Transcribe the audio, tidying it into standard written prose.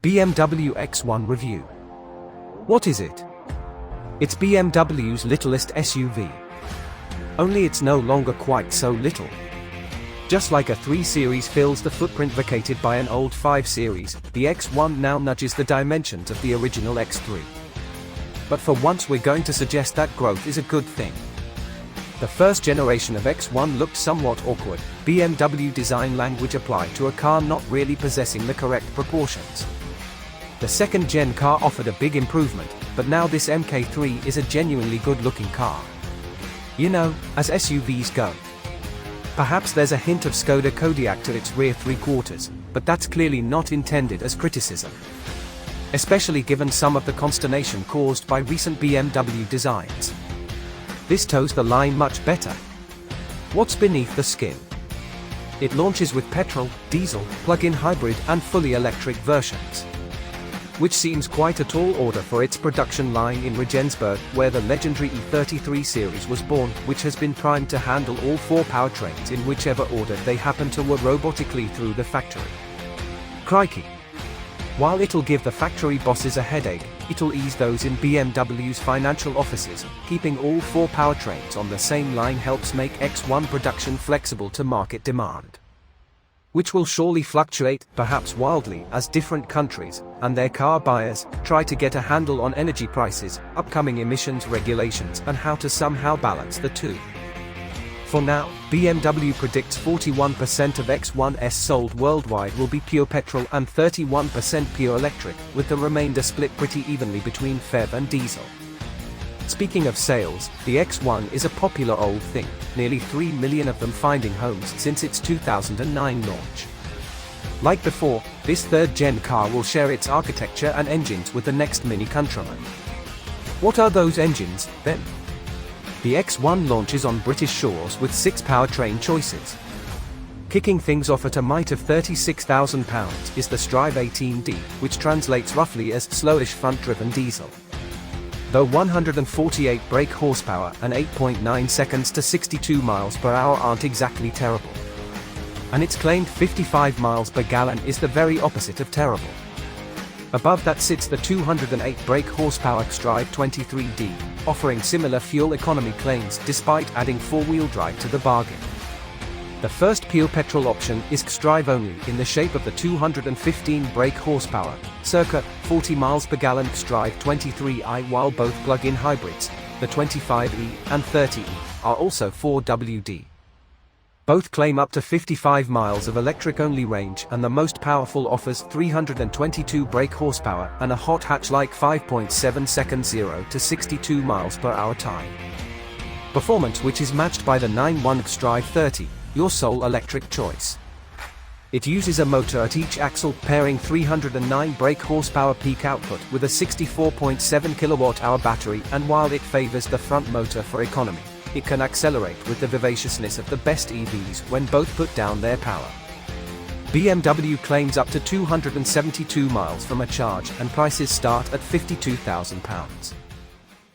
BMW X1 Review. What is it? It's BMW's littlest SUV. Only it's no longer quite so little. Just like a 3 Series fills the footprint vacated by an old 5 Series, the X1 now nudges the dimensions of the original X3. But for once we're going to suggest that growth is a good thing. The first generation of X1 looked somewhat awkward, BMW design language applied to a car not really possessing the correct proportions. The second gen car offered a big improvement, but now this MK3 is a genuinely good-looking car. You know, as SUVs go. Perhaps there's a hint of Skoda Kodiaq to its rear three-quarters, but that's clearly not intended as criticism. Especially given some of the consternation caused by recent BMW designs. This toes the line much better. What's beneath the skin? It launches with petrol, diesel, plug-in hybrid and fully electric versions. Which seems quite a tall order for its production line in Regensburg, where the legendary E33 series was born, which has been primed to handle all 4 powertrains in whichever order they happen to work robotically through the factory. Crikey! While it'll give the factory bosses a headache, it'll ease those in BMW's financial offices. Keeping all 4 powertrains on the same line helps make X1 production flexible to market demand. Which will surely fluctuate, perhaps wildly, as different countries and their car buyers try to get a handle on energy prices, upcoming emissions regulations, and how to somehow balance the two. For now, BMW predicts 41% of X1s sold worldwide will be pure petrol and 31% pure electric, with the remainder split pretty evenly between PHEV and diesel. Speaking of sales, the X1 is a popular old thing, nearly 3 million of them finding homes since its 2009 launch. Like before, this third-gen car will share its architecture and engines with the next Mini Countryman. What are those engines, then? The X1 launches on British shores with 6 powertrain choices. Kicking things off at a might of £36,000 is the Strive 18D, which translates roughly as slowish front-driven diesel. Though 148 brake horsepower and 8.9 seconds to 62 miles per hour aren't exactly terrible. And its claimed 55 miles per gallon is the very opposite of terrible. Above that sits the 208 brake horsepower Strive 23D, offering similar fuel economy claims despite adding 4-wheel drive to the bargain. The first pure petrol option is Strive only in the shape of the 215 brake horsepower, circa 40 miles per gallon Strive 23i, while both plug-in hybrids, the 25e and 30e, are also 4WD. Both claim up to 55 miles of electric-only range, and the most powerful offers 322 brake horsepower and a hot hatch-like 5.7 second 0 to 62 miles per hour time. Performance which is matched by the 9.1 Strive 30, your sole electric choice. It uses a motor at each axle, pairing 309 brake horsepower peak output with a 64.7 kWh battery, and while it favors the front motor for economy, it can accelerate with the vivaciousness of the best EVs when both put down their power. BMW claims up to 272 miles from a charge, and prices start at £52,000.